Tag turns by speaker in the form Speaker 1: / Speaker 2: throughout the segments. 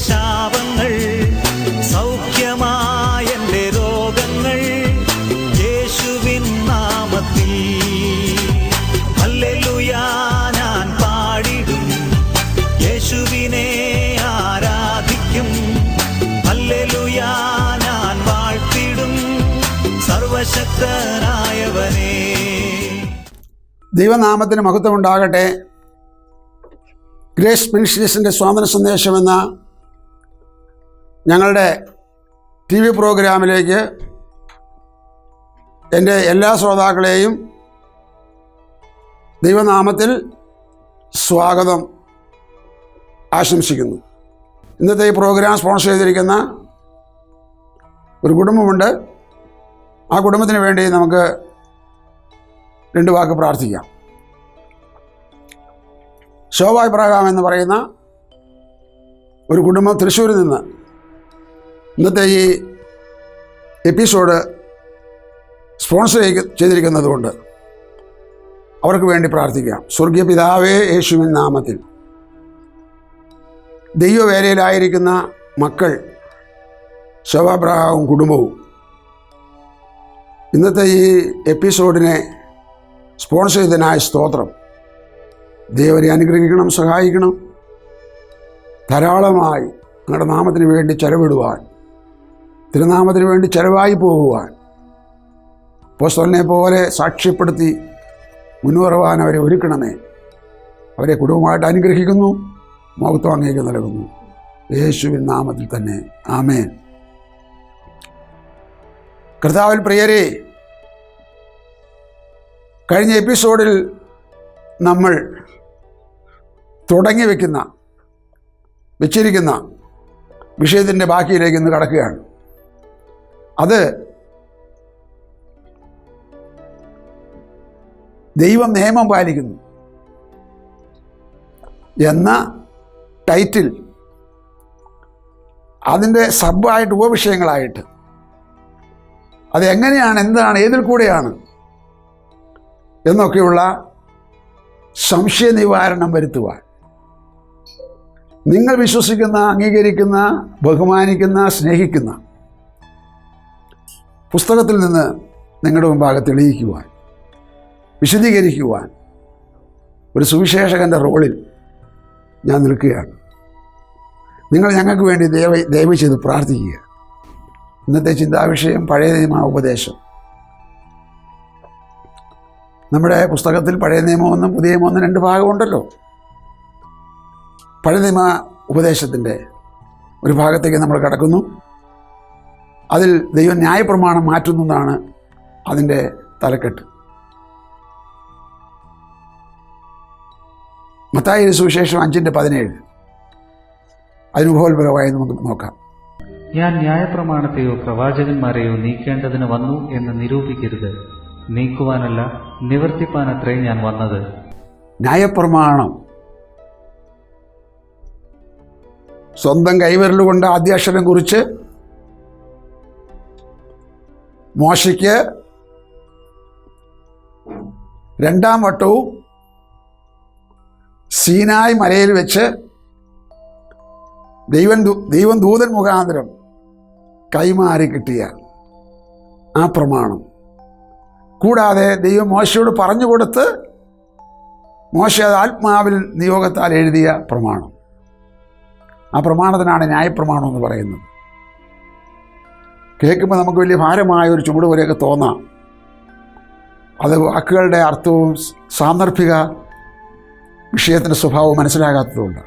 Speaker 1: ശാപങ്ങൾ, സൗഖ്യമായ എൻ്റെ രോഗങ്ങൾ യേശുവിൻ നാമത്തിൽ. ഹല്ലേലൂയ ഞാൻ പാടിടും, യേശുവിനെ ആരാധിക്കും. ഹല്ലേലൂയ ഞാൻ വാഴ്ത്തിടും സർവശക്തനായവനേ.
Speaker 2: ദൈവനാമത്തിന് മഹത്വമുണ്ടാകട്ടെ. ഗ്രേസ് മിനിസ്ട്രീസിൻ്റെ സ്വാതന്ത്ര്യ സന്ദേശമെന്ന ഞങ്ങളുടെ TV പ്രോഗ്രാമിലേക്ക് എൻ്റെ എല്ലാ ശ്രോതാക്കളെയും ദൈവനാമത്തിൽ സ്വാഗതം ആശംസിക്കുന്നു. ഇന്നത്തെ ഈ പ്രോഗ്രാം സ്പോൺസർ ചെയ്തിരിക്കുന്ന ഒരു കുടുംബമുണ്ട്. ആ കുടുംബത്തിന് വേണ്ടി നമുക്ക് 2 വാക്ക് പ്രാർത്ഥിക്കാം. ശോഭ ഇബ്രാഹാം എന്ന് പറയുന്ന ഒരു കുടുംബം തൃശ്ശൂരിൽ നിന്ന് ഇന്നത്തെ ഈ എപ്പിസോഡ് സ്പോൺസർ ചെയ്തിരിക്കുന്നതുകൊണ്ട് അവർക്ക് വേണ്ടി പ്രാർത്ഥിക്കാം. സ്വർഗീയ പിതാവേ, യേശുവിൻ നാമത്തിൽ ദൈവവേലയിലായിരിക്കുന്ന മക്കൾ ശോഭ ഇബ്രാഹാമും കുടുംബവും ഇന്നത്തെ ഈ എപ്പിസോഡിനെ സ്പോൺസർ ചെയ്തതിനായ സ്തോത്രം. ദൈവരെ അനുഗ്രഹിക്കണം, സഹായിക്കണം. ധാരാളമായി നിങ്ങളുടെ നാമത്തിന് വേണ്ടി ചെലവിടുവാൻ, തിരുനാമത്തിന് വേണ്ടി ചെലവായി പോകുവാൻ, അപ്പോസ്തലനെ പോലെ സാക്ഷ്യപ്പെടുത്തി മുന്നേറുവാൻ അവരെ ഒരുക്കണമേ. അവരെ കുടുംബമായിട്ട് അനുഗ്രഹിക്കുന്നു, മഹത്വം അങ്ങേക്ക് നൽകുന്നു. യേശുവിൻ നാമത്തിൽ തന്നെ ആമേൻ. കർത്താവിൽ പ്രിയരെ, കഴിഞ്ഞ എപ്പിസോഡിൽ നമ്മൾ വെച്ചിരിക്കുന്ന വിഷയത്തിൻ്റെ ബാക്കിയിലേക്ക് ഇന്ന് കടക്കുകയാണ്. അത് ദൈവം നിയമം പാലിക്കുന്നു എന്ന ടൈറ്റിൽ, അതിൻ്റെ സബ്ബായിട്ട് ഉപവിഷയങ്ങളായിട്ട് അതെങ്ങനെയാണ്, എന്താണ്, ഏതിൽ കൂടെയാണ് എന്നൊക്കെയുള്ള സംശയ നിവാരണം വരുത്തുവാൻ, നിങ്ങൾ വിശ്വസിക്കുന്ന, അംഗീകരിക്കുന്ന, ബഹുമാനിക്കുന്ന, സ്നേഹിക്കുന്ന പുസ്തകത്തിൽ നിന്ന് നിങ്ങളുടെ മുമ്പാകെ തെളിയിക്കുവാൻ, വിശദീകരിക്കുവാൻ ഒരു സുവിശേഷകൻ്റെ റോളിൽ ഞാൻ നിൽക്കുകയാണ്. നിങ്ങൾ ഞങ്ങൾക്ക് വേണ്ടി ദയവ് ചെയ്ത് പ്രാർത്ഥിക്കുക. ഇന്നത്തെ ചിന്താവിഷയം പഴയ നിയമ ഉപദേശം. നമ്മുടെ പുസ്തകത്തിൽ പഴയ നിയമമെന്നും പുതിയ നിയമമെന്നും 2 ഭാഗമുണ്ടല്ലോ. പഴയ നിയമ ഉപദേശത്തിൻ്റെ ഒരു ഭാഗത്തേക്ക് നമ്മൾ കടക്കുന്നു. അതിൽ ദൈവം ന്യായപ്രമാണം മാറ്റുന്നതാണ് അതിൻ്റെ തലക്കെട്ട്. മത്തായിയുടെ സുവിശേഷം 5:17 അതിനുപോൽപരമായി നമുക്ക് നോക്കാം.
Speaker 3: ഞാൻ ന്യായപ്രമാണത്തെയോ പ്രവാചകന്മാരെയോ നീക്കേണ്ടതിന് വന്നു എന്ന് നിരൂപിക്കരുത്, നീക്കുവാനല്ല നിവർത്തിപ്പാനത്രേ ഞാൻ വന്നത്.
Speaker 2: ന്യായപ്രമാണം സ്വന്തം കൈവിരലുകൊണ്ട് ആദ്യാക്ഷരം കുറിച്ച് മോശയ്ക്ക് 2ാം വട്ടവും സീനായ് മലയിൽ വെച്ച് ദൈവം ദൂതൻ മുഖാന്തരം കൈമാറി കിട്ടിയ ആ പ്രമാണം, കൂടാതെ ദൈവം മോശയോട് പറഞ്ഞു കൊടുത്ത് മോശ അത് ആത്മാവിൽ നിയോഗത്താൽ എഴുതിയ പ്രമാണം, ആ പ്രമാണത്തിനാണ് ന്യായപ്രമാണം എന്ന് പറയുന്നത്. കേൾക്കുമ്പോൾ നമുക്ക് വലിയ ഭാരമായ ഒരു ചുമട് പോലെയൊക്കെ തോന്നാം. അത് വാക്കുകളുടെ അർത്ഥവും സാന്ദർഭിക വിഷയത്തിൻ്റെ സ്വഭാവവും മനസ്സിലാകാത്തതുകൊണ്ട്.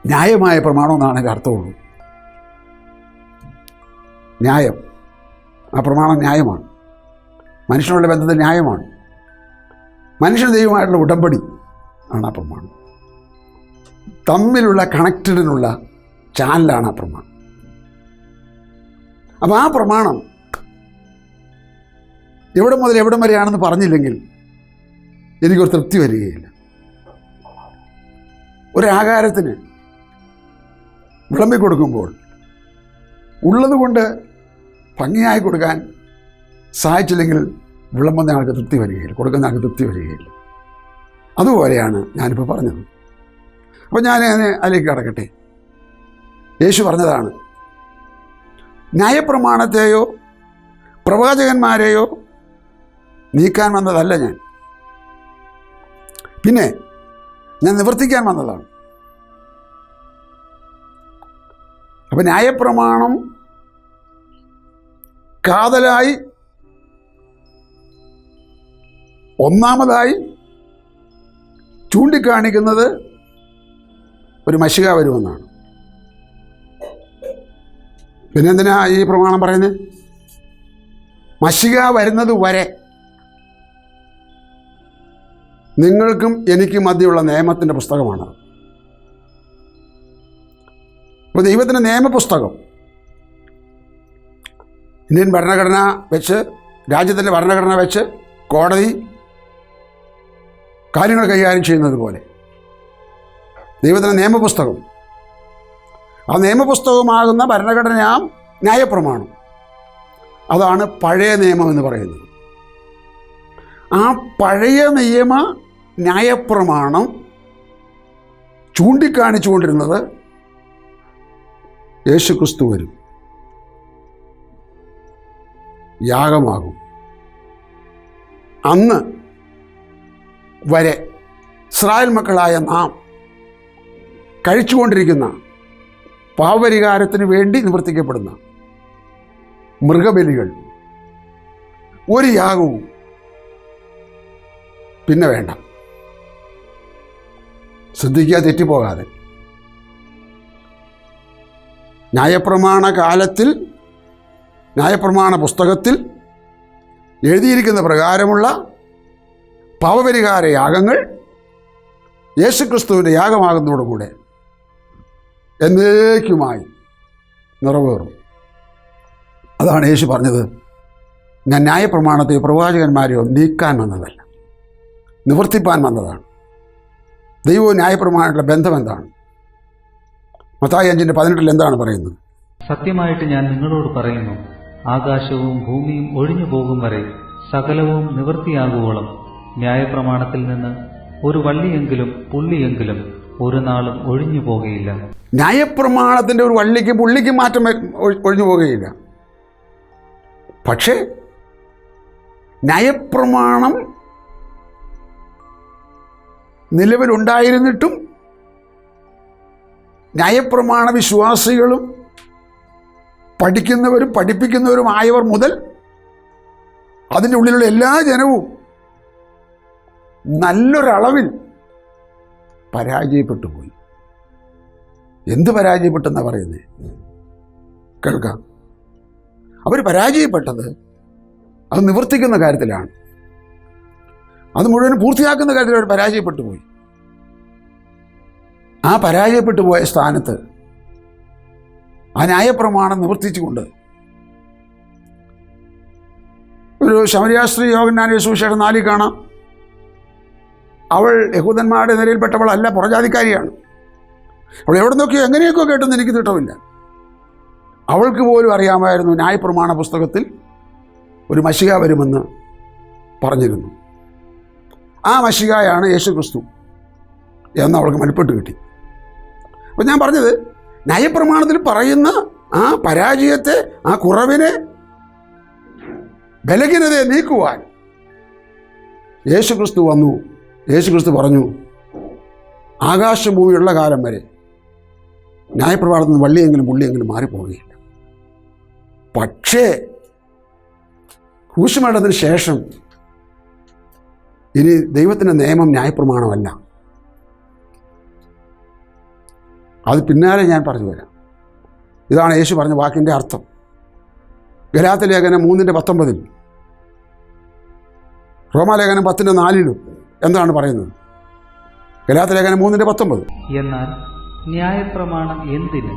Speaker 2: ന്യായമായ പ്രമാണം എന്നാണ് അതിൻ്റെ അർത്ഥമുള്ളൂ. ന്യായം, ആ പ്രമാണം ന്യായമാണ്. മനുഷ്യനുള്ള ബന്ധത്തിൽ ന്യായമാണ്. മനുഷ്യൻ ദൈവമായിട്ടുള്ള ഉടമ്പടി ആണ് ആ പ്രമാണം. തമ്മിലുള്ള കണക്റ്റഡിനുള്ള ചാനലാണ് ആ പ്രമാണം. അപ്പോൾ ആ പ്രമാണം എവിടെ മുതൽ എവിടം വരെയാണെന്ന് പറഞ്ഞില്ലെങ്കിൽ എനിക്കൊരു തൃപ്തി വരികയില്ല. ഒരാഹാരത്തിന് വിളമ്പി കൊടുക്കുമ്പോൾ ഉള്ളതുകൊണ്ട് ഭംഗിയായി കൊടുക്കാൻ സഹായിച്ചില്ലെങ്കിൽ വിളമ്പുന്ന ആൾക്ക് തൃപ്തി വരികയില്ല, കൊടുക്കുന്ന ആൾക്ക് തൃപ്തി വരികയില്ല. അതുപോലെയാണ് ഞാനിപ്പോൾ പറഞ്ഞത്. അപ്പം ഞാൻ അതിലേക്ക് കടക്കട്ടെ. യേശു പറഞ്ഞതാണ്, ന്യായപ്രമാണത്തെയോ പ്രവാചകന്മാരെയോ നീക്കാൻ വന്നതല്ല ഞാൻ, പിന്നെ ഞാൻ നിവർത്തിക്കാൻ വന്നതാണ്. അപ്പം ന്യായപ്രമാണം കാതലായി ഒന്നാമതായി ചൂണ്ടിക്കാണിക്കുന്നത് ഒരു മശിഹ വരുമെന്നാണ്. പിന്നെന്തിനാ ഈ പ്രമാണം പറയുന്നത്? മശിഹ വരുന്നത് വരെ നിങ്ങൾക്കും എനിക്കും മധ്യയുള്ള നിയമത്തിൻ്റെ പുസ്തകമാണ്. ഇപ്പോൾ ദൈവത്തിൻ്റെ നിയമപുസ്തകം ഇന്ത്യൻ ഭരണഘടന വെച്ച്, രാജ്യത്തിൻ്റെ ഭരണഘടന വെച്ച് കോടതി കാര്യങ്ങൾ കൈകാര്യം ചെയ്യുന്നത് പോലെ ദൈവത്തിൻ്റെ നിയമപുസ്തകം, ആ നിയമപുസ്തകമാകുന്ന ഭരണഘടനയാം ന്യായപ്രമാണം, അതാണ് പഴയ നിയമം എന്ന് പറയുന്നത്. ആ പഴയ നിയമ ന്യായപ്രമാണം ചൂണ്ടിക്കാണിച്ചുകൊണ്ടിരുന്നത് യേശുക്രിസ്തു വരും, യാഗമാകും. അന്ന് വരെ ഇസ്രായേൽ മക്കളായ നാം കഴിച്ചുകൊണ്ടിരിക്കുന്ന പാപപരിഹാരത്തിന് വേണ്ടി നിവർത്തിക്കപ്പെടുന്ന മൃഗബലികൾ, ഒരു യാഗവും പിന്നെ വേണ്ട. ശ്രദ്ധിക്കുക, തെറ്റിപ്പോകാതെ. ന്യായപ്രമാണ കാലത്തിൽ, ന്യായപ്രമാണ പുസ്തകത്തിൽ എഴുതിയിരിക്കുന്ന പ്രകാരമുള്ള പാപപരിഹാര യാഗങ്ങൾ യേശുക്രിസ്തുവിൻ്റെ യാഗമാകുന്നതോടുകൂടെ എന്നേക്കുമായി നിറവേറും. അതാണ് യേശു പറഞ്ഞത്, ഞാൻ ന്യായപ്രമാണത്തെയോ പ്രവാചകന്മാരെയോ നീക്കാൻ വന്നതല്ല, നിവർത്തിപ്പാൻ വന്നതാണ്. ദൈവവും ന്യായപ്രമാണത്തിലുള്ള ബന്ധം എന്താണ്? മത്തായി 5:18 എന്താണ് പറയുന്നത്?
Speaker 3: സത്യമായിട്ട് ഞാൻ നിങ്ങളോട് പറയുന്നു, ആകാശവും ഭൂമിയും ഒഴിഞ്ഞു പോകും വരെ സകലവും നിവൃത്തിയാകുവോളം ന്യായപ്രമാണത്തിൽ നിന്ന് ഒരു വള്ളിയെങ്കിലും പുള്ളിയെങ്കിലും ഒരു നാളും ഒഴിഞ്ഞു പോകുകയില്ല.
Speaker 2: ന്യായപ്രമാണത്തിൻ്റെ ഒരു വള്ളിക്കും പുള്ളിക്കും മാറ്റം ഒഴിഞ്ഞു പോകുകയില്ല. പക്ഷേ ന്യായപ്രമാണം നിലവിലുണ്ടായിരുന്നിട്ടും ന്യായപ്രമാണ വിശ്വാസികളും പഠിക്കുന്നവരും പഠിപ്പിക്കുന്നവരുമായവർ മുതൽ അതിൻ്റെ ഉള്ളിലുള്ള എല്ലാ ജനവും നല്ലൊരളവിൽ പരാജയപ്പെട്ടു പോയി. എന്ത് പരാജയപ്പെട്ടെന്നാണ് പറയുന്നത്? കേൾക്കാം. അവർ പരാജയപ്പെട്ടത് അത് നിവർത്തിക്കുന്ന കാര്യത്തിലാണ്, അത് മുഴുവൻ പൂർത്തിയാക്കുന്ന കാര്യത്തിൽ അവർ പരാജയപ്പെട്ടു പോയി. ആ പരാജയപ്പെട്ടു പോയ സ്ഥാനത്ത് ആ ന്യായപ്രമാണം നിവർത്തിച്ചുകൊണ്ട് ഒരു ശമരിയാസ്ത്രീ യോഹന്നാന്റെ സുവിശേഷം 4 കാണാം. അവൾ യഹൂദന്മാരുടെ നിരയിൽപ്പെട്ടവളല്ല, പുറജാതിക്കാരിയാണ്. അവൾ എവിടെ നോക്കിയോ എങ്ങനെയൊക്കെ കേട്ടെന്ന് എനിക്ക് തിട്ടമില്ല. അവൾക്ക് പോലും അറിയാമായിരുന്നു ന്യായപ്രമാണ പുസ്തകത്തിൽ ഒരു മശിഹ വരുമെന്ന് പറഞ്ഞിരുന്നു. ആ മശിഹയാണ് യേശുക്രിസ്തു എന്ന് അവൾക്ക് മനപ്പെട്ട് കിട്ടി. അപ്പം ഞാൻ പറഞ്ഞത്, ന്യായപ്രമാണത്തിൽ പറയുന്ന ആ പരാജയത്തെ, ആ കുറവിനെ, ബലഹീനതയെ നീക്കുവാൻ യേശുക്രിസ്തു വന്നു. യേശുക്രിസ്തു പറഞ്ഞു, ആകാശഭൂമിയുള്ള കാലം വരെ ന്യായപ്രമാണത്തിൽ നിന്ന് വള്ളിയെങ്കിലും പുള്ളിയെങ്കിലും മാറിപ്പോവുകയില്ല. പക്ഷേ ക്രൂശുമരണത്തിന് ശേഷം ഇനി ദൈവത്തിൻ്റെ നിയമം ന്യായപ്രമാണമല്ല. അത് പിന്നാലെ ഞാൻ പറഞ്ഞു തരാം. ഇതാണ് യേശു പറഞ്ഞ വാക്കിൻ്റെ അർത്ഥം. ഗലാത്യലേഖനം 3:19, റോമാലേഖനം 10:4 എന്താണ് പറയുന്നത്? ഗലാത്യലേഖനം 3:19,
Speaker 3: എന്നാൽ ന്യായപ്രമാണം എന്തിന്?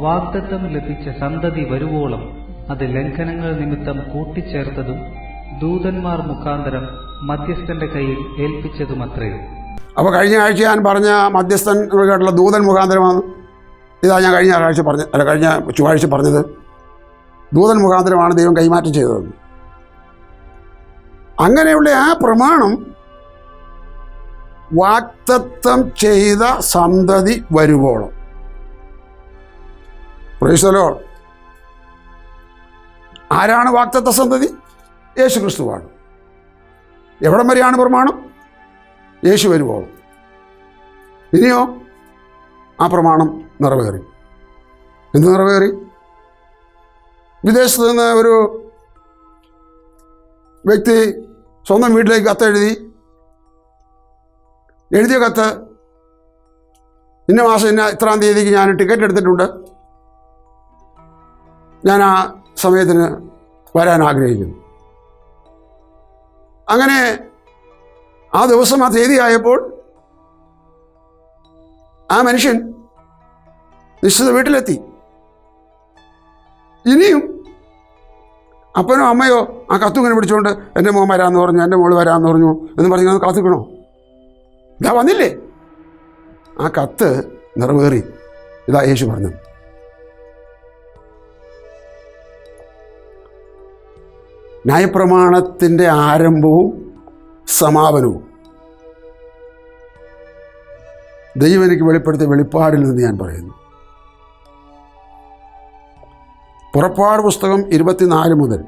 Speaker 3: വാഗ്ദത്തം ലഭിച്ച സന്തതി വരുവോളം അത് ലംഘനങ്ങൾ നിമിത്തം കൂട്ടിച്ചേർത്തതും ദൂതന്മാർ മുഖാന്തരം മധ്യസ്ഥന്റെ കയ്യിൽ ഏൽപ്പിച്ചതുമത്രേ. അപ്പോൾ കഴിഞ്ഞ ആഴ്ച ഞാൻ പറഞ്ഞ മധ്യസ്ഥൻ കേട്ടുള്ള ദൂതൻ മുഖാന്തരമാണ്. ഇതാ ഞാൻ കഴിഞ്ഞ ചൊവ്വാഴ്ച പറഞ്ഞത്. ദൂതൻ മുഖാന്തരമാണ് ദൈവം കൈമാറ്റം ചെയ്തത്. അങ്ങനെയുള്ള ആ പ്രമാണം
Speaker 2: വാഗ്ദത്തം ചെയ്ത സന്തതി വരുവോളം. Praise the Lord. ആരാണ് വാഗ്ദത്ത സന്തതി? യേശു ക്രിസ്തുവാണ്. എവിടം വരെയാണ് പ്രമാണം? യേശു വരുവോളം. ഇനിയോ ആ പ്രമാണം നിറവേറി. എന്ത് നിറവേറി? വിദേശത്ത് നിന്ന് ഒരു വ്യക്തി സ്വന്തം വീട്ടിലേക്ക് കത്തെഴുതിയ കത്ത്, ഇന്ന മാസം ഇത്രാം തീയതിക്ക് ഞാൻ ടിക്കറ്റ് എടുത്തിട്ടുണ്ട്, ഞാൻ ആ സമയത്തിന് വരാൻ ആഗ്രഹിക്കുന്നു. അങ്ങനെ ആ ദിവസം ആ തീയതി ആയപ്പോൾ ആ മനുഷ്യൻ നിശ്ചിത വീട്ടിലെത്തി. ഇനിയും അപ്പനോ അമ്മയോ ആ കത്തുങ്ങനെ പിടിച്ചുകൊണ്ട് എൻ്റെ മോൻ വരാമെന്ന് പറഞ്ഞു, എൻ്റെ മോൾ വരാമെന്ന് പറഞ്ഞു എന്ന് പറഞ്ഞ് അത് കാത്തിക്കണോ? ഇതാ വന്നില്ലേ? ആ കത്ത് നിറവേറി. ഇതാ യേശു പറഞ്ഞു. ന്യായപ്രമാണത്തിൻ്റെ ആരംഭവും സമാപനവും ദൈവം എനിക്ക് വെളിപ്പെടുത്തിയ വെളിപ്പാടിൽ നിന്ന് ഞാൻ പറയുന്നു. പുറപ്പാട് പുസ്തകം 24 മുതൽ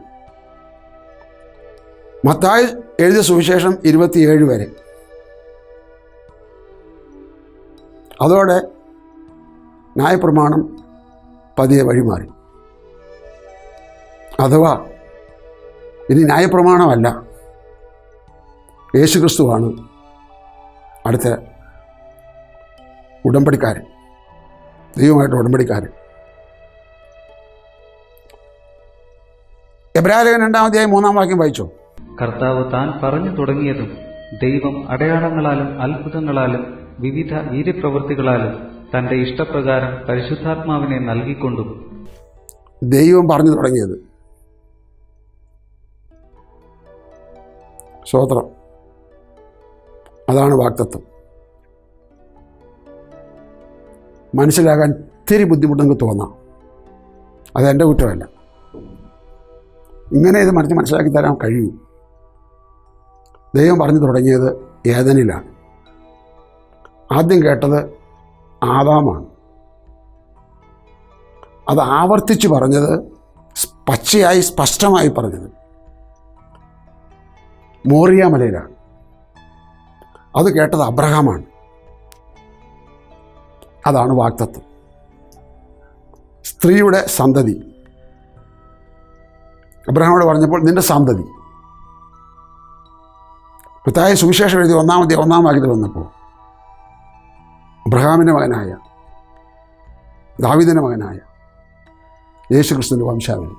Speaker 2: മത്തായി എഴുതിയ സുവിശേഷം 27 വരെ. അതോടെ ന്യായപ്രമാണം പതിയെ വഴിമാറി. അഥവാ ഇനി ന്യായപ്രമാണമല്ല, യേശുക്രിസ്തുവാണ് അടുത്ത ഉടമ്പടിക്കാരൻ, ദൈവമായിട്ട് ഉടമ്പടിക്കാരൻ. എബ്രായലേഖനം 2-ാം അധ്യായം 3-ാം വാക്യം വായിച്ചോ?
Speaker 3: കർത്താവ് താൻ പറഞ്ഞു തുടങ്ങിയതും ദൈവം അടയാളങ്ങളാലും അത്ഭുതങ്ങളാലും വിവിധ വീര്യപ്രവൃത്തികളാലും തന്റെ ഇഷ്ടപ്രകാരം പരിശുദ്ധാത്മാവിനെ നൽകിക്കൊണ്ടും.
Speaker 2: ദൈവം പറഞ്ഞു തുടങ്ങിയത്. സ്തോത്രം. അതാണ് വാഗ്ദത്തം. മനസ്സിലാകാൻ ഇത്തിരി ബുദ്ധിമുട്ടെങ്കിൽ തോന്നാം. അതെൻ്റെ കുറ്റമല്ല. ഇങ്ങനെ ഇത് മനസ്സിലാക്കി തരാൻ കഴിയും. ദൈവം പറഞ്ഞു തുടങ്ങിയത് ഏദനിലാണ്. ആദ്യം കേട്ടത് ആദാമാണ്. അത് ആവർത്തിച്ച് പറഞ്ഞത്, പച്ചയായി സ്പഷ്ടമായി പറഞ്ഞത് മോറിയ മലയിലാണ്. അത് കേട്ടത് അബ്രഹാമാണ്. അതാണ് വാഗ്ദത്തം. സ്ത്രീയുടെ സന്തതി. അബ്രഹാമോട് പറഞ്ഞപ്പോൾ നിന്റെ സന്തതി. മത്തായി സുവിശേഷം എഴുതി 1-ാം വാക്യത്തിൽ വന്നപ്പോൾ അബ്രഹാമിൻ്റെ മകനായ ദാവീദിൻ്റെ മകനായ യേശുക്രിസ്തുവിൻ്റെ വംശാവലി.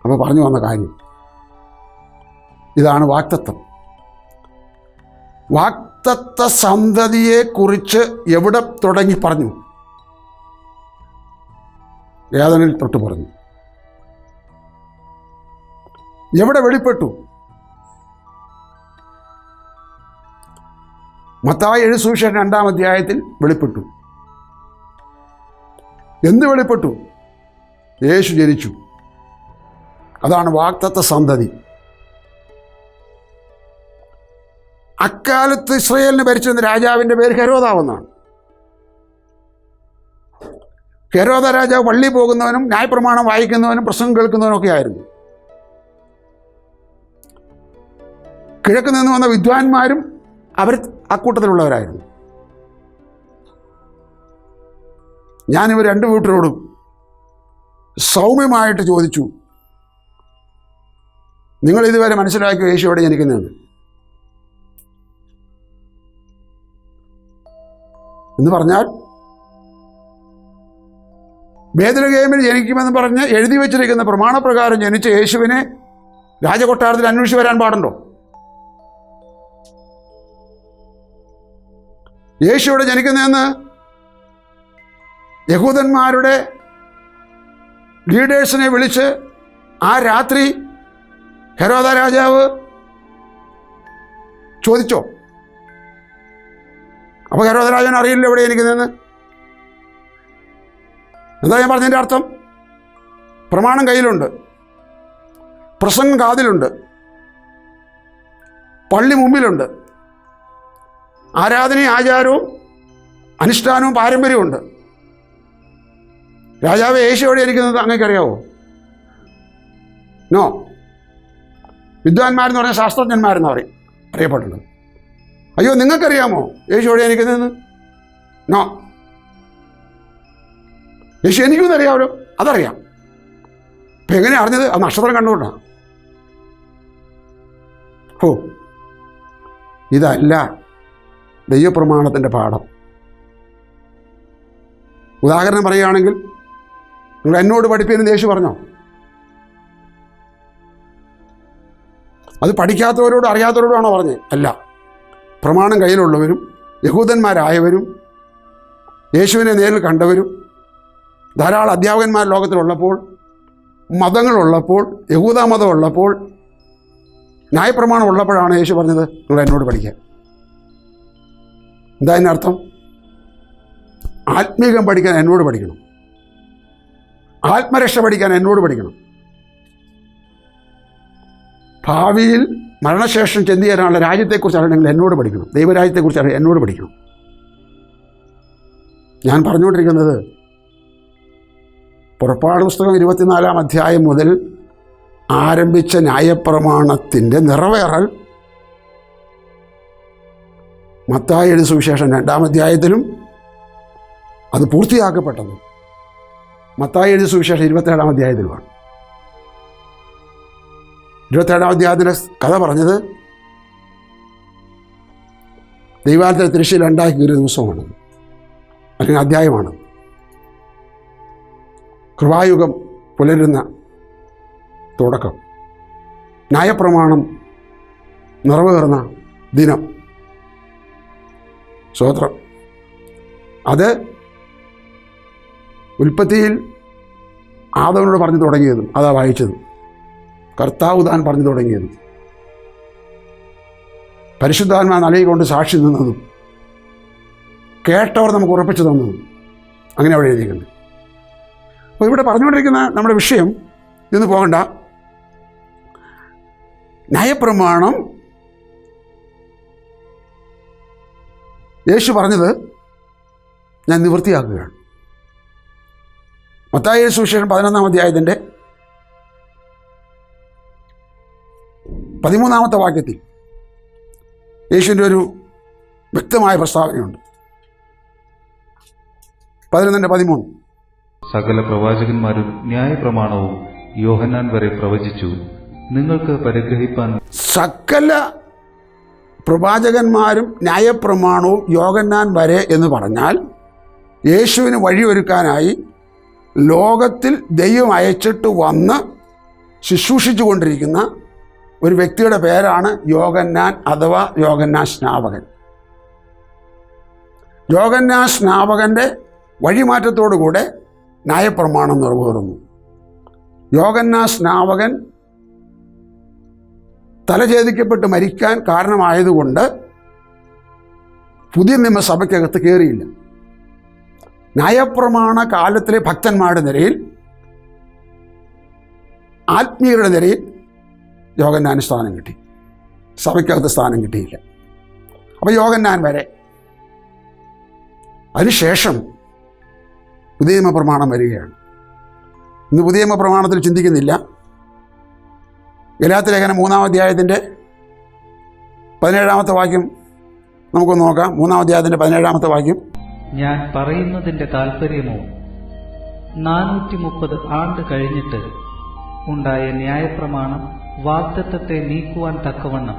Speaker 2: അപ്പോൾ പറഞ്ഞു വന്ന കാര്യം ഇതാണ് വാഗ്ദത്തം. വാഗ്ദത്ത സന്തതിയെക്കുറിച്ച് എവിടെ തുടങ്ങി പറഞ്ഞു? ഏദനിൽ തൊട്ട് പറഞ്ഞു. എവിടെ വെളിപ്പെട്ടു? മത്തായി എഴുതിയ സുവിശേഷം 2-ാം അധ്യായത്തിൽ വെളിപ്പെട്ടു. എന്ത് വെളിപ്പെട്ടു? യേശു ജനിച്ചു. അതാണ് വാഗ്ദത്ത സന്തതി. അക്കാലത്ത് ഇസ്രായേലിനെ ഭരിച്ചിരുന്ന രാജാവിൻ്റെ പേര് ഹെരോദാവെന്നാണ്. ഹെരോദ രാജാവ് പള്ളി പോകുന്നവനും ന്യായപ്രമാണം വായിക്കുന്നവനും പ്രസംഗം കേൾക്കുന്നവനും ഒക്കെ ആയിരുന്നു. കിഴക്ക് നിന്ന് വന്ന വിദ്വാൻമാരും അവർ അക്കൂട്ടത്തിലുള്ളവരായിരുന്നു. ഞാനിവർ 2 കൂട്ടരോടും സൗമ്യമായിട്ട് ചോദിച്ചു, നിങ്ങൾ ഇതുവരെ മനസ്സിലാക്കിയോ യേശു എവിടെ ജനിക്കുന്നതെന്ന്? എന്ന് പറഞ്ഞാൽ ബേത്ലഹേമിൽ ജനിക്കുമെന്ന് പറഞ്ഞ് എഴുതി വച്ചിരിക്കുന്ന പ്രമാണപ്രകാരം ജനിച്ച യേശുവിനെ രാജകൊട്ടാരത്തിൽ അന്വേഷിച്ച് വരാൻ പാടുണ്ടോ? യേശു ഇവിടെ ജനിക്കുന്നതെന്ന് യഹൂദന്മാരുടെ ലീഡേഴ്സിനെ വിളിച്ച് ആ രാത്രി ഹെരോദ രാജാവ് ചോദിച്ചോ? അപ്പോൾ ഹെരോദ രാജാവിന് അറിയില്ല എവിടെ ജനിക്കുന്നതെന്ന്. എന്താ ഞാൻ പറഞ്ഞതിൻ്റെ അർത്ഥം? പ്രമാണം കയ്യിലുണ്ട്, പ്രസംഗം കാതിലുണ്ട്, പള്ളി മുമ്പിലുണ്ട്, ആരാധനയും ആചാരവും അനുഷ്ഠാനവും പാരമ്പര്യമുണ്ട്. രാജാവ് യേശു എവിടെ ഇരിക്കുന്നത് അങ്ങേക്കറിയാവോ? നോ. വിദ്വാൻമാരെന്ന് പറഞ്ഞാൽ ശാസ്ത്രജ്ഞന്മാരെന്ന് അറിയപ്പെട്ടിട്ടുണ്ട്. അയ്യോ, നിങ്ങൾക്കറിയാമോ യേശു എവിടെ ഇരിക്കുന്നതെന്ന്? നോ. യേശു എനിക്കൊന്നും അറിയാമല്ലോ, അതറിയാം. ഇപ്പം എങ്ങനെയാണ് അറിഞ്ഞത്? അത് നക്ഷത്രം കണ്ടുകൊണ്ടാണ്. ഓ, ഇതല്ല ദൈവപ്രമാണത്തിൻ്റെ പാഠം. ഉദാഹരണം പറയുകയാണെങ്കിൽ, നിങ്ങൾ എന്നോട് പഠിപ്പിയെന്ന് യേശു പറഞ്ഞോ? അത് പഠിക്കാത്തവരോടും അറിയാത്തവരോടാണോ പറഞ്ഞത്? അല്ല. പ്രമാണം കയ്യിലുള്ളവരും യഹൂദന്മാരായവരും യേശുവിനെ നേരിൽ കണ്ടവരും ധാരാളം അധ്യാപകന്മാർ ലോകത്തിലുള്ളപ്പോൾ, മതങ്ങളുള്ളപ്പോൾ, യഹൂദ മതം ഉള്ളപ്പോൾ, ന്യായപ്രമാണം ഉള്ളപ്പോഴാണ് യേശു പറഞ്ഞത് നിങ്ങൾ എന്നോട് പഠിക്കാൻ. എന്താ അതിനർത്ഥം? ആത്മീകം പഠിക്കാൻ എന്നോട് പഠിക്കണം, ആത്മരക്ഷ പഠിക്കാൻ എന്നോട് പഠിക്കണം, ഭാവിയിൽ മരണശേഷം ചെന്ന് ചേരാനുള്ള രാജ്യത്തെക്കുറിച്ച് അറിയണമെങ്കിൽ എന്നോട് പഠിക്കണം, ദൈവരാജ്യത്തെക്കുറിച്ച് അറിയാൻ എന്നോട് പഠിക്കണം. ഞാൻ പറഞ്ഞുകൊണ്ടിരിക്കുന്നത് പുറപ്പാട് പുസ്തകം 24-ാം അധ്യായം മുതൽ ആരംഭിച്ച ന്യായപ്രമാണത്തിൻ്റെ നിറവേറൽ മത്തായി എഴുതിയ സുവിശേഷം 2-ാം അധ്യായത്തിലും അത് പൂർത്തിയാക്കപ്പെട്ടത് മത്തായി എഴുതിയ സുവിശേഷം 27-ാം അധ്യായത്തിലുമാണ്. 27-ാം അധ്യായത്തിൻ്റെ കഥ പറഞ്ഞത് ദൈവാലയത്തിലെ തിരശ്ശീല ഉണ്ടാക്കി കീറിയ ദിവസമാണ്, അല്ലെങ്കിൽ അധ്യായമാണ്. കൃപായുഗം പുലരുന്ന തുടക്കം, ന്യായപ്രമാണം നിറവേറുന്ന ദിനം. സ്തോത്രം. അത് ഉൽപ്പത്തിയിൽ ആദവനോട് പറഞ്ഞു തുടങ്ങിയതും അതാ വായിച്ചതും, കർത്താവ് താൻ പറഞ്ഞു തുടങ്ങിയതും, പരിശുദ്ധാത്മാ നൽകിക്കൊണ്ട് സാക്ഷി നിന്നതും, കേട്ടവർ നമുക്ക് ഉറപ്പിച്ചു തന്നതും, അങ്ങനെ അവിടെ എഴുതിയിട്ടുണ്ട്. അപ്പോൾ ഇവിടെ പറഞ്ഞുകൊണ്ടിരിക്കുന്ന നമ്മുടെ വിഷയം ഇന്ന് പോകണ്ട. ന്യായപ്രമാണം യേശു പറഞ്ഞത് ഞാൻ നിവൃത്തിയാക്കുകയാണ്. മത്തായി സുവിശേഷം 11-ാം അധ്യായത്തിൻ്റെ 13-ാമത്തെ വാക്യത്തിൽ യേശുവിൻ്റെ ഒരു വ്യക്തമായ പ്രസ്താവനയുണ്ട്. 11:13.
Speaker 3: സകല പ്രവാചകന്മാരും ന്യായപ്രമാണവും യോഹന്നാൻ വരെ പ്രവചിച്ചു, നിങ്ങൾക്ക് പരിഗ്രഹിപ്പാൻ.
Speaker 2: സകല പ്രവാചകന്മാരും ന്യായപ്രമാണവും യോഹന്നാൻ വരെ എന്ന് പറഞ്ഞാൽ യേശുവിന് വഴിയൊരുക്കാനായി ലോകത്തിൽ ദൈവം അയച്ചിട്ട് വന്ന് ശുശ്രൂഷിച്ചു കൊണ്ടിരിക്കുന്ന ഒരു വ്യക്തിയുടെ പേരാണ് യോഹന്നാൻ അഥവാ യോഹന്നാൻ സ്നാപകൻ. യോഹന്നാൻ സ്നാപകൻ്റെ വഴിമാറ്റത്തോടുകൂടെ ന്യായപ്രമാണം നിറവേറുന്നു. യോഹന്നാൻ സ്നാപകൻ തലഛേദിക്കപ്പെട്ട് മരിക്കാൻ കാരണമായതുകൊണ്ട് പുതിയ നിയമസഭയ്ക്കകത്ത് കയറിയില്ല. ന്യായപ്രമാണ കാലത്തിലെ ഭക്തന്മാരുടെ നിരയിൽ, ആത്മീയരുടെ നിരയിൽ യോഹന്നാന് സ്ഥാനം കിട്ടി, സഭയ്ക്കകത്ത് സ്ഥാനം കിട്ടിയില്ല. അപ്പോൾ യോഹന്നാൻ വരെ. അതിനുശേഷം പുതിയ നിയമപ്രമാണം വരികയാണ്. ഇന്ന് പുതിയ നിയമപ്രമാണത്തിൽ ചിന്തിക്കുന്നില്ല. ഗലാത്യ ലേഖനം 3-ാം അധ്യായത്തിൻ്റെ 17-ാമത്തെ വാക്യം നമുക്കൊന്ന് നോക്കാം. 3-ാം അധ്യായത്തിൻ്റെ 17-ാമത്തെ വാക്യം.
Speaker 3: ഞാൻ പറയുന്നതിന്റെ താല്പര്യമോ 430 ആണ്ട് കഴിഞ്ഞിട്ട് ഉണ്ടായ ന്യായപ്രമാണം വാഗ്ദത്തത്തെ നീക്കുവാൻ തക്കവണ്ണം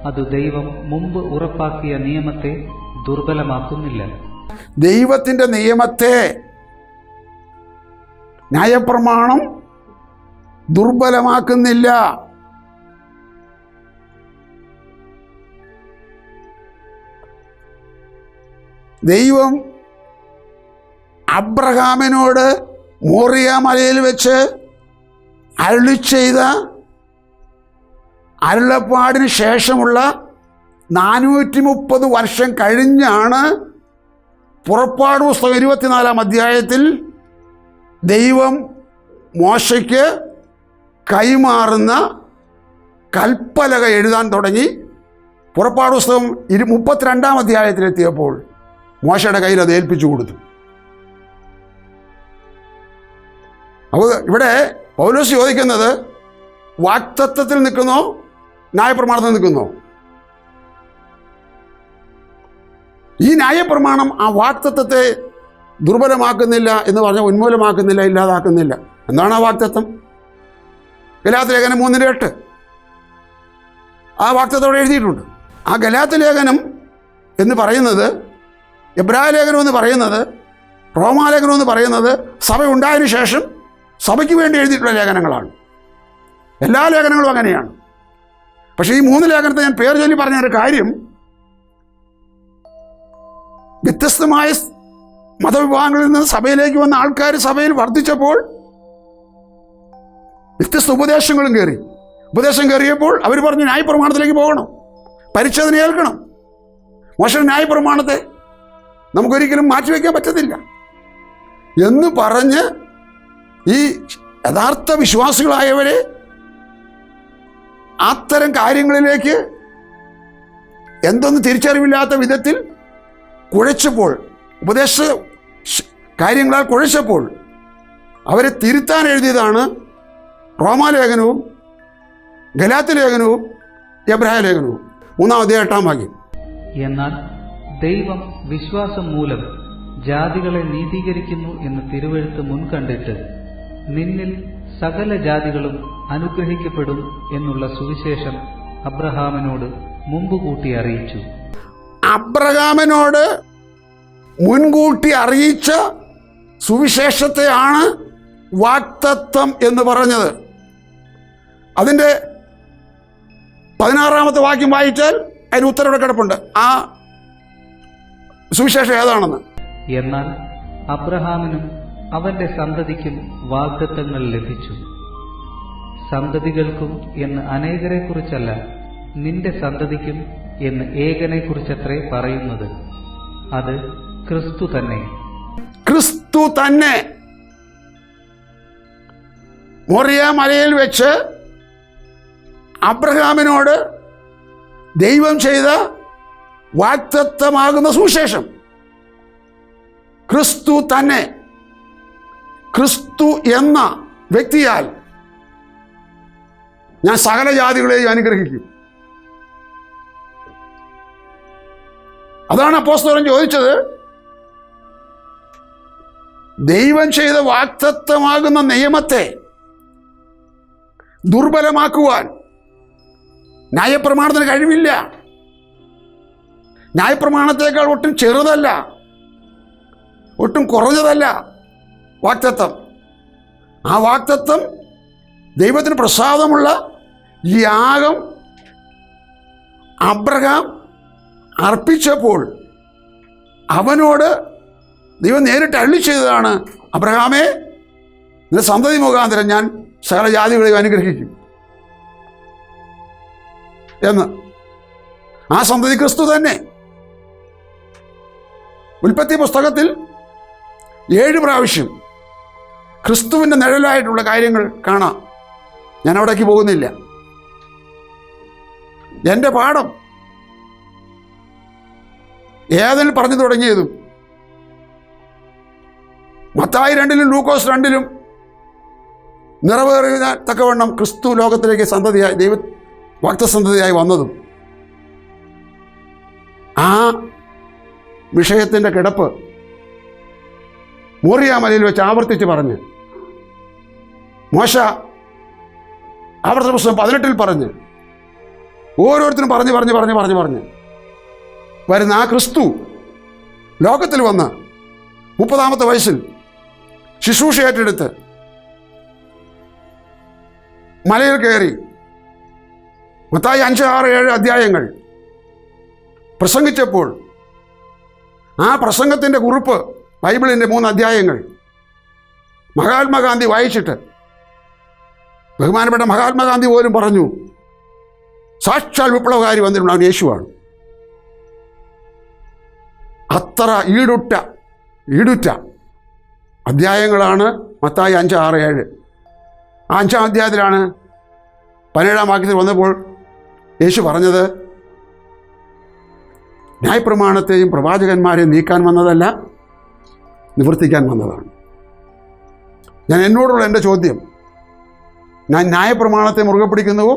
Speaker 3: അത് ദൈവം മുമ്പ് ഉറപ്പാക്കിയ നിയമത്തെ ദുർബലമാക്കുന്നില്ല.
Speaker 2: ദൈവത്തിൻ്റെ നിയമത്തെ ന്യായപ്രമാണം ദുർബലമാക്കുന്നില്ല. ദൈവം അബ്രഹാമിനോട് മോറിയ മലയിൽ വെച്ച് അരുളി ചെയ്ത അരുളപ്പാടിന് ശേഷമുള്ള 430 വർഷം കഴിഞ്ഞാണ് പുറപ്പാട് പുസ്തകം 24-ാം അധ്യായത്തിൽ ദൈവം മോശയ്ക്ക് കൈമാറുന്ന കൽപ്പലക എഴുതാൻ തുടങ്ങി. പുറപ്പാട് പുസ്തകം 32-ാം അധ്യായത്തിലെത്തിയപ്പോൾ മോശയുടെ കയ്യിൽ അത് ഏൽപ്പിച്ചു കൊടുത്തു. അപ്പോൾ ഇവിടെ പൗലോസ് ചോദിക്കുന്നത് വാക്തത്വത്തിൽ നിൽക്കുന്നോ ന്യായപ്രമാണത്തിൽ നിൽക്കുന്നോ? ഈ ന്യായപ്രമാണം ആ വാക്തത്വത്തെ ദുർബലമാക്കുന്നില്ല എന്ന് പറഞ്ഞാൽ ഉന്മൂലമാക്കുന്നില്ല, ഇല്ലാതാക്കുന്നില്ല. എന്താണ് ആ വാക്തത്വം? ഗലാത്യ ലേഖനം 3:8 ആ വാക്തത്വത്തോടെ എഴുതിയിട്ടുണ്ട്. ആ ഗലാത്യ ലേഖനം എന്ന് പറയുന്നത്, എബ്രായ ലേഖനം എന്ന് പറയുന്നത്, റോമാലേഖനം എന്ന് പറയുന്നത് സഭ ഉണ്ടായതിനു ശേഷം സഭയ്ക്ക് വേണ്ടി എഴുതിയിട്ടുള്ള ലേഖനങ്ങളാണ്. എല്ലാ ലേഖനങ്ങളും അങ്ങനെയാണ്. പക്ഷേ ഈ 3 ലേഖനത്തെ ഞാൻ പേര് ചൊല്ലി പറഞ്ഞൊരു കാര്യം, വ്യത്യസ്തമായ മതവിഭാഗങ്ങളിൽ നിന്ന് സഭയിലേക്ക് വന്ന ആൾക്കാർ സഭയിൽ വർദ്ധിച്ചപ്പോൾ വ്യത്യസ്ത ഉപദേശങ്ങളും കയറി. ഉപദേശം കയറിയപ്പോൾ അവർ പറഞ്ഞു ന്യായപ്രമാണത്തിലേക്ക് പോകണം, പരിച്ഛേദന ഏൽക്കണം. മോശം ന്യായപ്രമാണത്തെ നമുക്കൊരിക്കലും മാറ്റിവെക്കാൻ പറ്റത്തില്ല എന്ന് പറഞ്ഞ് ഈ യഥാർത്ഥ വിശ്വാസികളായവരെ അത്തരം കാര്യങ്ങളിലേക്ക് എന്തൊന്നും തിരിച്ചറിവില്ലാത്ത വിധത്തിൽ കുഴച്ചപ്പോൾ, ഉപദേശ കാര്യങ്ങളാൽ കുഴച്ചപ്പോൾ അവരെ തിരുത്താൻ എഴുതിയതാണ് റോമാലേഖനവും ഗലാത്യ ലേഖനവും എബ്രായ ലേഖനവും. 3-ാം അധ്യായം 8-ാം വാക്യം.
Speaker 3: എന്നാൽ ദൈവം വിശ്വാസം മൂലം ജാതികളെ നീതീകരിക്കുന്നു എന്ന് തിരുവെഴുത്ത് മുൻകണ്ടിട്ട് നിന്നിൽ സകല ജാതികളും അനുഗ്രഹിക്കപ്പെടും എന്നുള്ള സുവിശേഷം അബ്രഹാമിനോട് മുമ്പ് കൂട്ടി അറിയിച്ചു.
Speaker 2: അബ്രഹാമിനോട് മുൻകൂട്ടി അറിയിച്ച സുവിശേഷത്തെയാണ് വാക്തത്വം എന്ന് പറഞ്ഞത്. അതിൻ്റെ 16-ാമത്തെ വാക്യം വായിച്ചാൽ അതിന് ഉത്തരവിടെ കിടപ്പുണ്ട് ആ സുവിശേഷം ഏതാണെന്ന്.
Speaker 3: എന്നാൽ അബ്രഹാമിനും അവന്റെ സന്തതിക്കും വാഗ്ദത്തങ്ങൾ ലഭിച്ചു. സന്തതികൾക്കും എന്ന് അനേകരെ കുറിച്ചല്ല, നിന്റെ സന്തതിക്കും എന്ന് ഏകനെ കുറിച്ചത്രേ പറയുന്നത്. അത് ക്രിസ്തു തന്നെ.
Speaker 2: ക്രിസ്തു തന്നെ മോറിയ മലയിൽ വെച്ച് അബ്രഹാമിനോട് ദൈവം ചെയ്ത വാഗ്ദത്തമാകുന്ന സുവിശേഷം ക്രിസ്തു തന്നെ. ക്രിസ്തു എന്ന വ്യക്തിയാൽ ഞാൻ സകല ജാതികളെയും അനുഗ്രഹിക്കും. അതാണ് അപ്പോസ്തലൻ ചോദിച്ചത്. ദൈവം ചെയ്ത വാഗ്ദത്തമാകുന്ന നിയമത്തെ ദുർബലമാക്കുവാൻ ന്യായപ്രമാണത്തിന് കഴിവില്ല. ന്യായപ്രമാണത്തേക്കാൾ ഒട്ടും ചെറുതല്ല, ഒട്ടും കുറഞ്ഞതല്ല വാഗ്ദത്തം. ആ വാഗ്ദത്തം ദൈവത്തിന് പ്രസാദമുള്ള യാഗം അബ്രഹാം അർപ്പിച്ചപ്പോൾ അവനോട് ദൈവം നേരിട്ട് അരുളി ചെയ്തതാണ്, അബ്രഹാമേ, നിന്റെ സന്തതി മുഖാന്തരം ഞാൻ സകല ജാതികളെയും അനുഗ്രഹിക്കും എന്ന്. ആ സന്തതി ക്രിസ്തു തന്നെ. ഉൽപ്പത്തി പുസ്തകത്തിൽ 7 പ്രാവശ്യം ക്രിസ്തുവിൻ്റെ നിഴലായിട്ടുള്ള കാര്യങ്ങൾ കാണാം. ഞാൻ അവിടേക്ക് പോകുന്നില്ല. എൻ്റെ പാഠം ഏതിൽ പറഞ്ഞു തുടങ്ങിയതും മത്തായി 2-ലും ലൂക്കോസ് 2-ലും നിറവേറിയ തക്കവണ്ണം ക്രിസ്തു ലോകത്തിലേക്ക് സന്തതിയായി, ദൈവ വാഗ്ദത്തസന്തതിയായി വന്നതും ആ വിഷയത്തിൻ്റെ കിടപ്പ് മോറിയ മലയിൽ വെച്ച് ആവർത്തിച്ച് പറഞ്ഞ്, മോശ ആവർത്തന പുസ്തകം 18-ൽ പറഞ്ഞ്, ഓരോരുത്തരും പറഞ്ഞ് വരുന്ന ആ ക്രിസ്തു ലോകത്തിൽ വന്ന് 30-ാമത്തെ വയസ്സിൽ ശുശ്രൂഷ ഏറ്റെടുത്ത് മലയിൽ കയറി മത്തായി 5, 6, 7 അധ്യായങ്ങൾ പ്രസംഗിച്ചപ്പോൾ ആ പ്രസംഗത്തിൻ്റെ കുറിപ്പ് ബൈബിളിൻ്റെ 3 അധ്യായങ്ങൾ മഹാത്മാഗാന്ധി വായിച്ചിട്ട്, ബഹുമാനപ്പെട്ട മഹാത്മാഗാന്ധി പോലും പറഞ്ഞു, സാക്ഷാൽ വിപ്ലവകാരി വന്നിട്ടുണ്ട്, അവൻ യേശുവാണ്. അത്ര ഈടുറ്റ അധ്യായങ്ങളാണ് മത്തായി 5, 6, 7. ആ 5-ാം അധ്യായത്തിലാണ് 17-ാം വാക്യത്തിൽ വന്നപ്പോൾ യേശു പറഞ്ഞത്, ന്യായപ്രമാണത്തെയും പ്രവാചകന്മാരെയും നീക്കാൻ വന്നതല്ല, നിവർത്തിക്കാൻ വന്നതാണ്. ഞാൻ എന്നോടുള്ള എൻ്റെ ചോദ്യം, ഞാൻ ന്യായപ്രമാണത്തെ മുറുകെ പിടിക്കുന്നുവോ,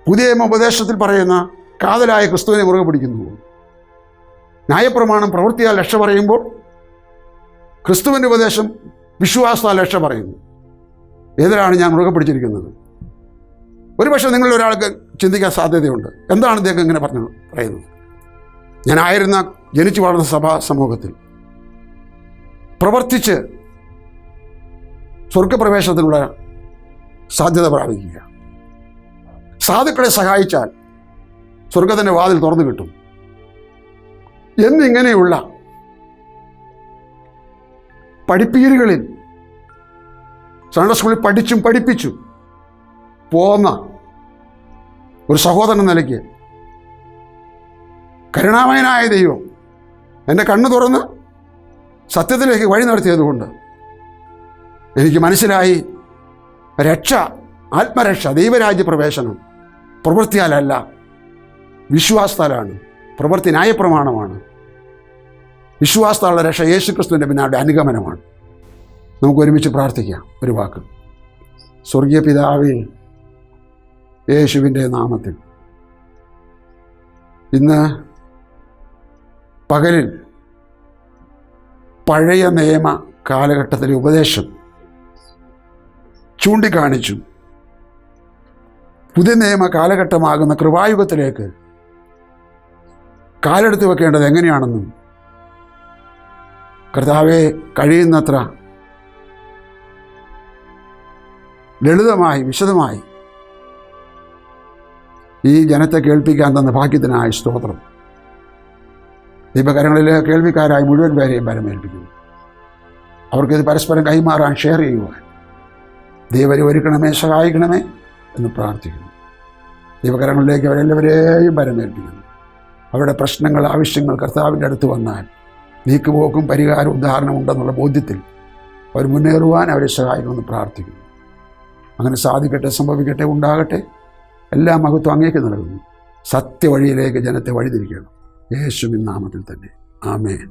Speaker 2: പുതിയ ഉപദേശത്തിൽ പറയുന്ന കാതലായ ക്രിസ്തുവിനെ മുറുകെ പിടിക്കുന്നുവോ? ന്യായപ്രമാണം പ്രവൃത്തിയാൽ രക്ഷ പറയുമ്പോൾ ക്രിസ്തുവിൻ്റെ ഉപദേശം വിശ്വാസത്താൽ രക്ഷ പറയുന്നു. ഏതിലാണ് ഞാൻ മുറുകെ പിടിച്ചിരിക്കുന്നത്? ഒരുപക്ഷെ നിങ്ങളിൽ ഒരാൾക്ക് ചിന്തിക്കാൻ സാധ്യതയുണ്ട്, എന്താണ് ഇദ്ദേഹം ഇങ്ങനെ പറയുന്നത്? ഞാനായിരുന്ന ജനിച്ചു വളർന്ന സഭാ സമൂഹത്തിൽ പ്രവർത്തിച്ച് സ്വർഗപ്രവേശനത്തിനുള്ള സാധ്യത പ്രാപിക്കുക, സാധുക്കളെ സഹായിച്ചാൽ സ്വർഗത്തിൻ്റെ വാതിൽ തുറന്നു കിട്ടും എന്നിങ്ങനെയുള്ള പഠിപ്പീരുകളിൽ സൺഡേ സ്കൂളിൽ പഠിച്ചും പഠിപ്പിച്ചു പോന്ന ഒരു സഹോദരൻ എന്ന നിലയ്ക്ക് കരുണാമയനായ ദൈവം എൻ്റെ കണ്ണ് തുറന്ന് സത്യത്തിലേക്ക് വഴി നടത്തിയതുകൊണ്ട് എനിക്ക് മനസ്സിലായി, രക്ഷ, ആത്മരക്ഷ, ദൈവരാജ്യ പ്രവേശനം പ്രവൃത്തിയാലല്ല, വിശ്വാസത്താലാണ്. പ്രവൃത്തി ന്യായപ്രമാണമാണ്. വിശ്വാസത്താലുള്ള രക്ഷ യേശുക്രിസ്തുവിൻ്റെ പിന്നാലെ അനുഗമനമാണ്. നമുക്ക് ഒരുമിച്ച് പ്രാർത്ഥിക്കാം. ഒരു വാക്ക്. സ്വർഗീയ പിതാവേ, യേശുവിൻ്റെ നാമത്തിൽ ഇന്ന് പകലിൽ പഴയ നിയമ കാലഘട്ടത്തിലെ ഉപദേശം ചൂണ്ടിക്കാണിച്ചു പുതിയ നിയമ കാലഘട്ടമാകുന്ന കൃപായുഗത്തിലേക്ക് കാലെടുത്ത് വെക്കേണ്ടത് എങ്ങനെയാണെന്നും കർത്താവെ കഴിയുന്നത്ര ലളിതമായി വിശദമായി ഈ ജനത്തെ കേൾപ്പിക്കാൻ തന്ന ഭാഗ്യത്തിനായി സ്തോത്രം. ദീപകരങ്ങളിലെ കേൾവിക്കാരായി മുഴുവൻ പേരെയും പരമേൽപ്പിക്കുന്നു. അവർക്കിത് പരസ്പരം കൈമാറാൻ, ഷെയർ ചെയ്യുവാൻ ദൈവരെ ഒരുക്കണമേ, സഹായിക്കണമേ എന്ന് പ്രാർത്ഥിക്കുന്നു. ദൈവകരങ്ങളിലേക്ക് അവരെല്ലാവരെയും പരമേൽപ്പിക്കുന്നു. അവരുടെ പ്രശ്നങ്ങൾ, ആവശ്യങ്ങൾ കർത്താവിൻ്റെ അടുത്ത് വന്നാൽ നീക്കുപോക്കും പരിഹാരം, ഉദാഹരണം ഉണ്ടെന്നുള്ള ബോധ്യത്തിൽ അവർ മുന്നേറുവാൻ അവരെ സഹായിക്കണമെന്ന് പ്രാർത്ഥിക്കുന്നു. അങ്ങനെ സാധിക്കട്ടെ, സംഭവിക്കട്ടെ, ഉണ്ടാകട്ടെ. എല്ലാ മഹത്വം അങ്ങേക്ക് നൽകുന്നു. സത്യവഴിയിലേക്ക് ജനത്തെ വഴിതിരിക്കണം. യേശുവിൻ നാമത്തിൽ തന്നെ. ആമേൻ.